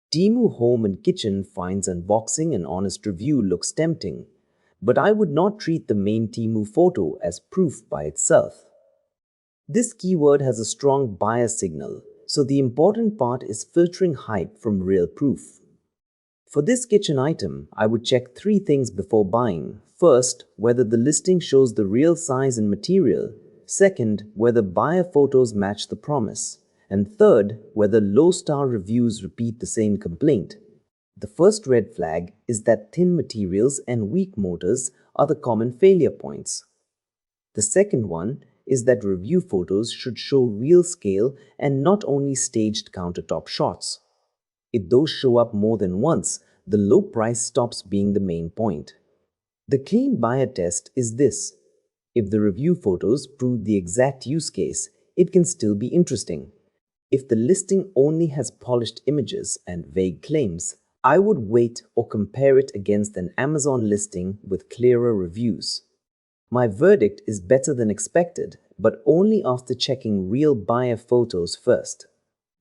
Temu Home and Kitchen Finds unboxing and honest review looks tempting, but I would not treat the main Temu photo as proof by itself. This keyword has a strong bias signal, so the important part is filtering hype from real proof. For this kitchen item, I would check three things before buying. First, whether the listing shows the real size and material. Second, whether buyer photos match the promise. And third, whether low-star reviews repeat the same complaint. The first red flag is that thin materials and weak motors are the common failure points. The second one is that review photos should show real scale and not only staged countertop shots. If those show up more than once, the low price stops being the main point. The clean buyer test is this. If the review photos prove the exact use case, it can still be interesting. If the listing only has polished images and vague claims, I would wait or compare it against an Amazon listing with clearer reviews. My verdict is better than expected, but only after checking real buyer photos first.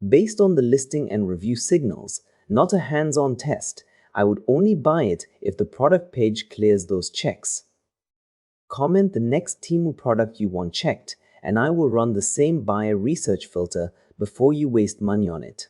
Based on the listing and review signals, not a hands-on test, I would only buy it if the product page clears those checks. Comment the next Temu product you want checked, and I will run the same buyer research filter before you waste money on it.